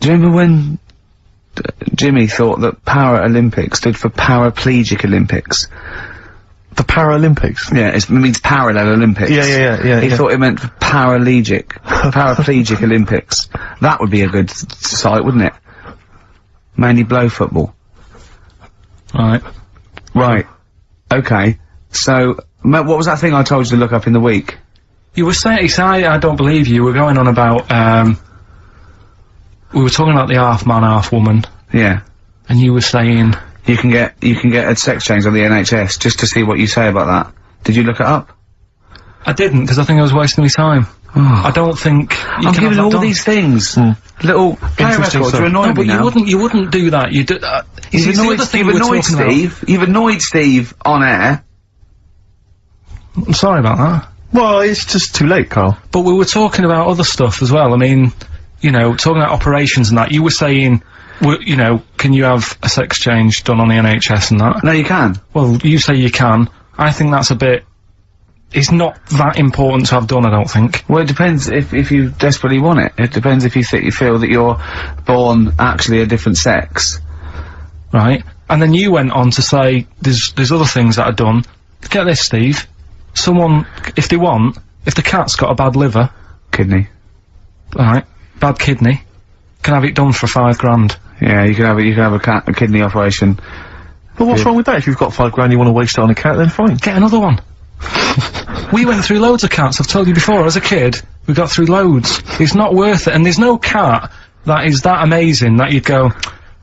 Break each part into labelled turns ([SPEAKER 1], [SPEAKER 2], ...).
[SPEAKER 1] Do you remember when Jimmy thought that Para-Olympics stood for Paraplegic Olympics?
[SPEAKER 2] The Paralympics?
[SPEAKER 1] Yeah, it means Parallel Olympics.
[SPEAKER 2] Yeah.
[SPEAKER 1] He thought it meant Paraplegic Olympics. That would be a good site, wouldn't it? Mainly blow football. Right. Okay. So, what was that thing I told you to look up in the week?
[SPEAKER 3] You were saying, I don't believe you, were going on about, we were talking about the half man, half woman.
[SPEAKER 1] Yeah.
[SPEAKER 3] And you were saying...
[SPEAKER 1] You can get a sex change on the NHS, just to see what you say about that. Did you look it up?
[SPEAKER 3] I didn't, because I think I was wasting my time.
[SPEAKER 1] Oh.
[SPEAKER 3] I don't think you
[SPEAKER 1] I'm
[SPEAKER 3] can
[SPEAKER 1] giving
[SPEAKER 3] have that
[SPEAKER 1] all
[SPEAKER 3] done.
[SPEAKER 1] these things. Little play records to annoy
[SPEAKER 3] No,
[SPEAKER 1] me
[SPEAKER 3] but
[SPEAKER 1] now.
[SPEAKER 3] you wouldn't do that. You do,
[SPEAKER 1] You've annoyed Steve. You've annoyed Steve on air.
[SPEAKER 3] I'm sorry about that.
[SPEAKER 2] Well, it's just too late, Carl.
[SPEAKER 3] But we were talking about other stuff as well. I mean, you know, talking about operations and that. You were saying, you know, can you have a sex change done on the NHS and that?
[SPEAKER 1] No, you can.
[SPEAKER 3] Well, you say you can. I think that's a bit... It's not that important to have done, I don't think.
[SPEAKER 1] Well, it depends if you desperately want it. It depends if you feel that you're born actually a different sex.
[SPEAKER 3] Right. And then you went on to say there's other things that are done. Get this, Steve. Someone, if the cat's got a bad liver...
[SPEAKER 1] Kidney.
[SPEAKER 3] Right. Bad kidney. Can have it done for £5,000.
[SPEAKER 1] Yeah, you can have a kidney operation.
[SPEAKER 2] Well, what's wrong with that? If you've got £5,000 you want to waste it on a cat, then fine.
[SPEAKER 3] Get another one. We went through loads of cats, I've told you before, as a kid, we got through loads. It's not worth it, and there's no cat that is that amazing that you'd go,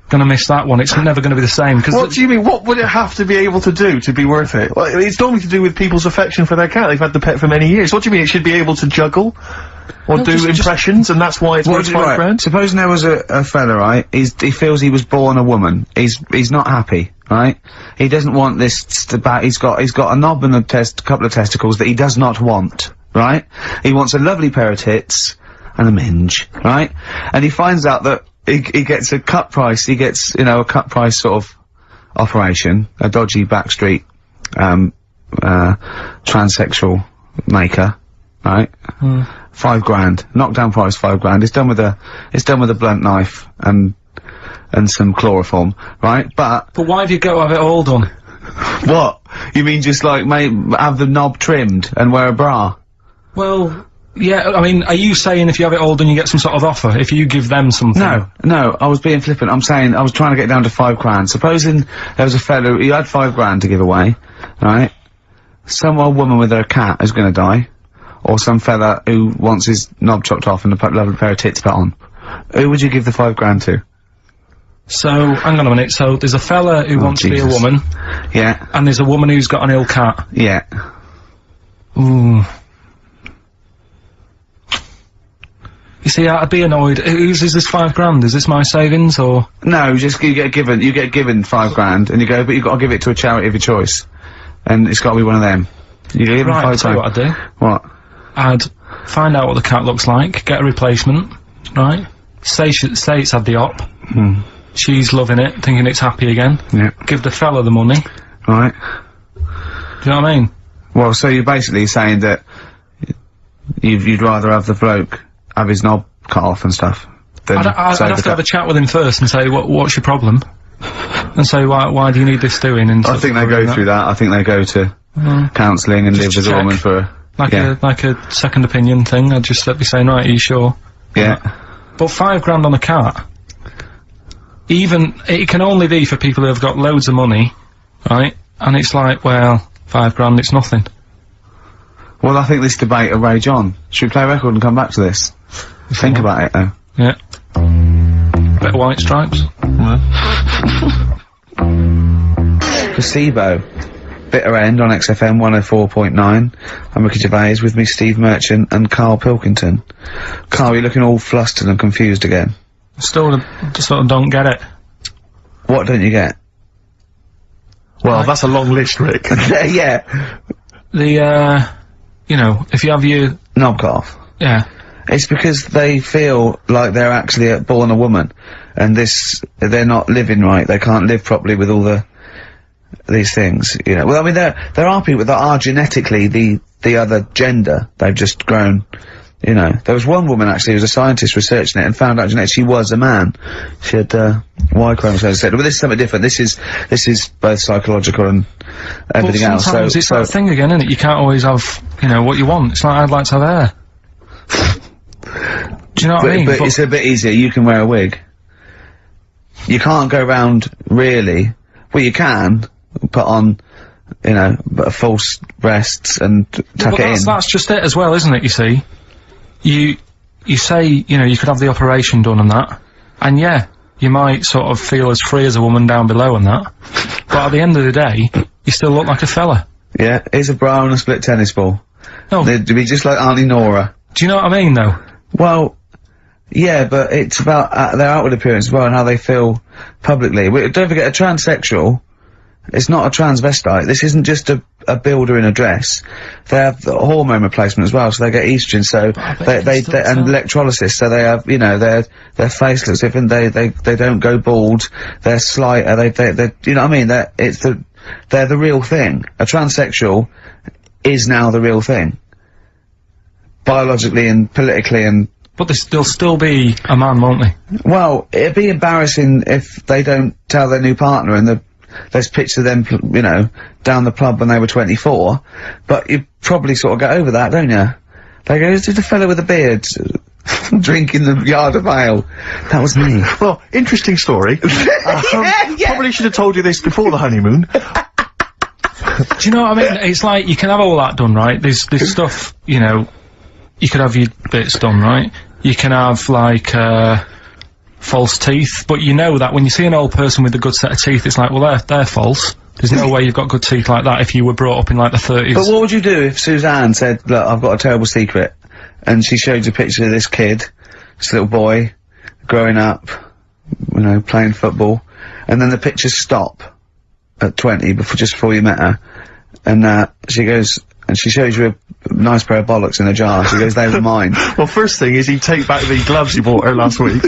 [SPEAKER 3] gonna miss that one, it's never gonna be the same, cause—
[SPEAKER 2] What do you mean? What would it have to be able to do to be worth it? Well, it's normally to do with people's affection for their cat. They've had the pet for many years. What do you mean? It should be able to juggle? Or
[SPEAKER 3] No,
[SPEAKER 2] do impressions, and that's why it's worth £5,000?
[SPEAKER 1] Supposing there was a fella, right, he feels he was born a woman, he's not happy, right? He doesn't want this he's got a knob and a couple of testicles that he does not want, right? He wants a lovely pair of tits and a minge, right? And he finds out that he gets a cut price, he gets, you know, a cut price sort of operation, a dodgy backstreet, transsexual maker, right? £5,000. Knockdown price £5,000. It's done with a blunt knife and some chloroform, right? But
[SPEAKER 3] why have you got to have it all done?
[SPEAKER 1] What? You mean just like have the knob trimmed and wear a bra?
[SPEAKER 3] Well, yeah, I mean, are you saying if you have it all done you get some sort of offer, if you give them something?
[SPEAKER 1] No, I was being flippant. I'm saying, I was trying to get down to £5,000. Supposing there was a fellow who had £5,000 to give away, right? Some old woman with her cat is gonna die. Or some fella who wants his knob chopped off and a lovely pair of tits put on. Who would you give the £5,000 to?
[SPEAKER 3] So, hang on a minute, so there's a fella who wants to be a woman.
[SPEAKER 1] Yeah.
[SPEAKER 3] And there's a woman who's got an ill cat.
[SPEAKER 1] Yeah.
[SPEAKER 3] Ooh. You see, I'd be annoyed. Is this £5,000? Is this my savings, or...?
[SPEAKER 1] No, just, you get given £5,000, and you go, but you've got to give it to a charity of your choice. And it's got to be one of them. You give them
[SPEAKER 3] Right, I'll tell you
[SPEAKER 1] £5,000.
[SPEAKER 3] what I'd do.
[SPEAKER 1] What?
[SPEAKER 3] I'd find out what the cat looks like, get a replacement, right? Say it's had the op. She's loving it, thinking it's happy again.
[SPEAKER 1] Yeah.
[SPEAKER 3] Give the fella the money.
[SPEAKER 1] Right.
[SPEAKER 3] Do you know what I mean?
[SPEAKER 1] Well, so you're basically saying that you'd rather have the bloke have his knob cut off and stuff than
[SPEAKER 3] I'd have to have a chat with him first and say, what's your problem? And say, why do you need this doing? And
[SPEAKER 1] I think they go through that. I think they go to counselling and live with a woman for
[SPEAKER 3] like a second opinion thing. I'd just be saying, right, are you sure?
[SPEAKER 1] Yeah.
[SPEAKER 3] But £5,000 on a cat, it can only be for people who have got loads of money, right? And it's like, well, £5,000, it's nothing.
[SPEAKER 1] Well, I think this debate will rage on. Should we play a record and come back to this? Think about it, though.
[SPEAKER 3] Yeah. Better White Stripes.
[SPEAKER 1] Placebo. Bitter End on XFM 104.9. I'm Ricky Gervais, with me Steve Merchant and Karl Pilkington. Karl, you're looking all flustered and confused again.
[SPEAKER 3] Still sort of don't get it.
[SPEAKER 1] What don't you get?
[SPEAKER 2] Well, that's a long list, Rick.
[SPEAKER 1] Yeah.
[SPEAKER 3] You know, if you have your...
[SPEAKER 1] knob cut off.
[SPEAKER 3] Yeah.
[SPEAKER 1] It's because they feel like they're actually born a woman, and they're not living right, they can't live properly with all these things, you know. Well, I mean, there are people that are genetically the other gender, they've just grown, you know. There was one woman, actually, who was a scientist researching it and found out, she was a man. She had, Y chromosomes, but this is something different. This is both psychological and everything else.
[SPEAKER 3] Sometimes it's that thing again, isn't it? You can't always have, you know, what you want. It's like, I'd like to have hair. Do you know what I mean?
[SPEAKER 1] But it's a bit easier. You can wear a wig. You can't go around, really. Well, you can put on, you know, false breasts and tuck it in.
[SPEAKER 3] That's just it as well, isn't it, you see? You say, you know, you could have the operation done and that, and yeah, you might sort of feel as free as a woman down below and that, but at the end of the day, you still look like a fella.
[SPEAKER 1] Yeah, here's a bra and a split tennis ball.
[SPEAKER 3] No.
[SPEAKER 1] They'd be just like Auntie Nora.
[SPEAKER 3] Do you know what I mean, though?
[SPEAKER 1] Well, yeah, but it's about their outward appearance as well and how they feel publicly. Don't forget, a transsexual, it's not a transvestite. This isn't just a builder in a dress. They have the hormone replacement as well, so they get estrogen, so they and electrolysis, so they have, you know, their face looks different, they don't go bald, they're slighter, they you know what I mean? They're the real thing. A transsexual is now the real thing. Biologically and politically and...
[SPEAKER 3] But they'll still be a man, won't they?
[SPEAKER 1] Well, it'd be embarrassing if they don't tell their new partner and there's pictures of them, you know, down the pub when they were 24, but you probably sort of get over that, don't you? They go, "Is the fella with the beard drinking the yard of ale?" That was me.
[SPEAKER 2] Well, interesting story. Probably should have told you this before the honeymoon.
[SPEAKER 3] Do you know what I mean? It's like, you can have all that done, right? There's stuff, you know, you could have your bits done, right? You can have, like, false teeth, but you know that when you see an old person with a good set of teeth, it's like, well, they're false. There's no way you've got good teeth like that if you were brought up in, like, the 30s.
[SPEAKER 1] But what would you do if Suzanne said, "Look, I've got a terrible secret," and she showed you a picture of this kid, this little boy, growing up, you know, playing football, and then the pictures stop at 20, just before you met her, and, she goes, and she shows you a nice pair of bollocks in a jar, she goes, "They were mine."
[SPEAKER 2] Well, first thing is he'd take back the gloves you bought her last week.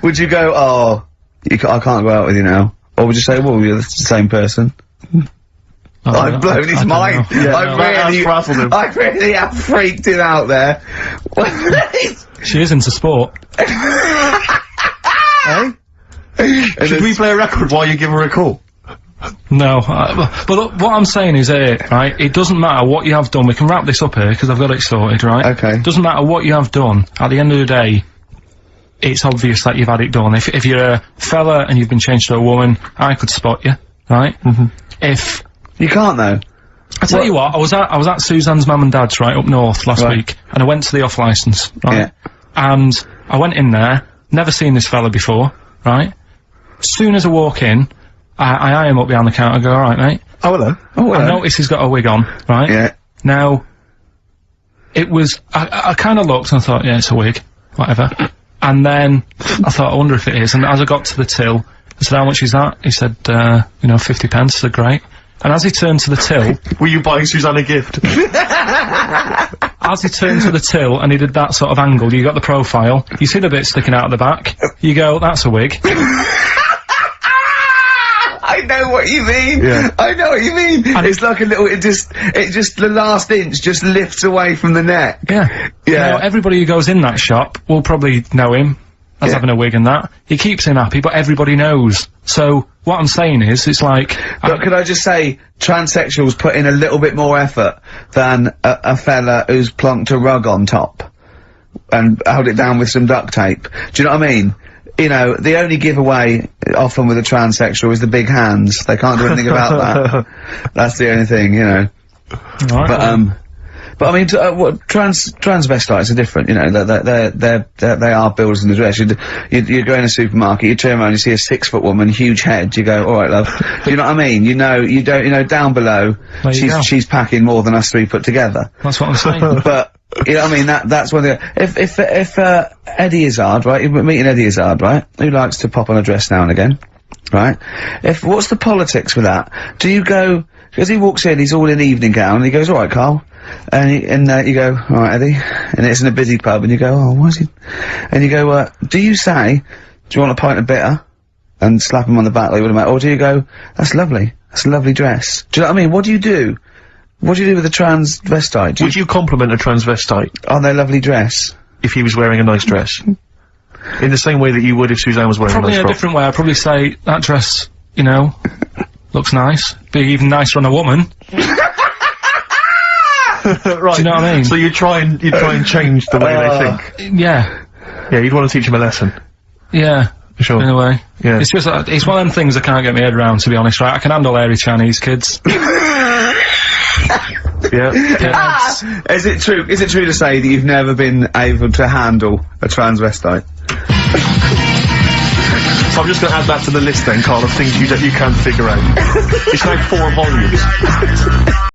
[SPEAKER 1] Would you go, "Oh, I can't go out with you now"? Or would you say, "Well, you're the same person"? I've blown his mind.
[SPEAKER 2] Yeah,
[SPEAKER 1] I really have freaked him out there.
[SPEAKER 3] She is into sport.
[SPEAKER 2] Eh? Should we play a record while you give her a call?
[SPEAKER 3] No, but look, what I'm saying is right, it doesn't matter what you have done, we can wrap this up here, because I've got it sorted, right?
[SPEAKER 1] Okay.
[SPEAKER 3] It doesn't matter what you have done, at the end of the day, it's obvious that you've had it done. If you're a fella and you've been changed to a woman, I could spot you, right? If...
[SPEAKER 1] You can't, though.
[SPEAKER 3] I tell you what, I was at Suzanne's mum and dad's, right, up north last week, and I went to the off-licence, right?
[SPEAKER 1] Yeah.
[SPEAKER 3] And I went in there, never seen this fella before, right? As soon as I walk in, I eye him up behind the counter and go, "Alright, mate."
[SPEAKER 2] Oh, hello.
[SPEAKER 1] Oh,
[SPEAKER 3] I notice he's got a wig on, right?
[SPEAKER 1] Yeah.
[SPEAKER 3] Now, it was, I kinda looked and I thought, yeah, it's a wig, whatever. And then, I thought, I wonder if it is, and as I got to the till, I said, "How much is that?" He said, you know, 50 pence, I said, "Great." And as he turned to the till...
[SPEAKER 2] Were you buying Suzanne a gift?
[SPEAKER 3] As he turned to the till and he did that sort of angle, you got the profile, you see the bit sticking out of the back, you go, "That's a wig."
[SPEAKER 1] I know what you mean.
[SPEAKER 2] Yeah.
[SPEAKER 1] I know what you mean. And it's like a little, it just, the last inch just lifts away from the neck.
[SPEAKER 3] Yeah.
[SPEAKER 1] Yeah.
[SPEAKER 3] Now, everybody who goes in that shop will probably know him as having a wig and that. He keeps him happy, but everybody knows. So, what I'm saying is, it's like...
[SPEAKER 1] But could I just say, transsexuals put in a little bit more effort than a fella who's plonked a rug on top and held it down with some duct tape. Do you know what I mean? You know, the only giveaway often with a transsexual is the big hands. They can't do anything about that. That's the only thing, you know.
[SPEAKER 3] Right,
[SPEAKER 1] But I mean, transvestites are different, you know, they are builders in the dress. You go in a supermarket, you turn around, you see a 6-foot woman, huge head, you go, "Alright, love." Do you know what I mean? You know, down below, she's packing more than us 3 put together.
[SPEAKER 3] That's what I'm saying.
[SPEAKER 1] But, you know what I mean, that's one of the, if Eddie Izzard, right, you're meeting Eddie Izzard, right, who likes to pop on a dress now and again, right, what's the politics with that? Do you go, because he walks in, he's all in evening gown, and he goes, "Alright, Carl," and you go, "Alright, Eddie," and it's in a busy pub, and you go, "Oh, why is he," and you go, do you say, "Do you want a pint of bitter?" and slap him on the back like you would have, or do you go, "That's lovely, that's a lovely dress"? Do you know what I mean? What do you do? What do you do with a transvestite? Do
[SPEAKER 2] Would you compliment a transvestite
[SPEAKER 1] on their lovely dress?
[SPEAKER 2] if he was wearing a nice dress? In the same way that you would if Suzanne was wearing
[SPEAKER 3] Probably
[SPEAKER 2] a nice
[SPEAKER 3] in a
[SPEAKER 2] frock?
[SPEAKER 3] different way. I'd probably say that dress, you know, looks nice. Be even nicer on a woman.
[SPEAKER 2] Right.
[SPEAKER 3] Do you know what I mean?
[SPEAKER 2] So you try and change the way they think.
[SPEAKER 3] Yeah.
[SPEAKER 2] Yeah, you'd want to teach him a lesson.
[SPEAKER 3] Yeah.
[SPEAKER 2] For sure.
[SPEAKER 3] In a way.
[SPEAKER 2] Yeah.
[SPEAKER 3] It's just, it's one of them things I can't get my head around, to be honest, right? I can handle hairy Chinese kids.
[SPEAKER 2] Yeah.
[SPEAKER 1] Is it true to say that you've never been able to handle a transvestite?
[SPEAKER 2] So I'm just going to add that to the list then, Carl, of things you can't figure out. It's now 4 volumes.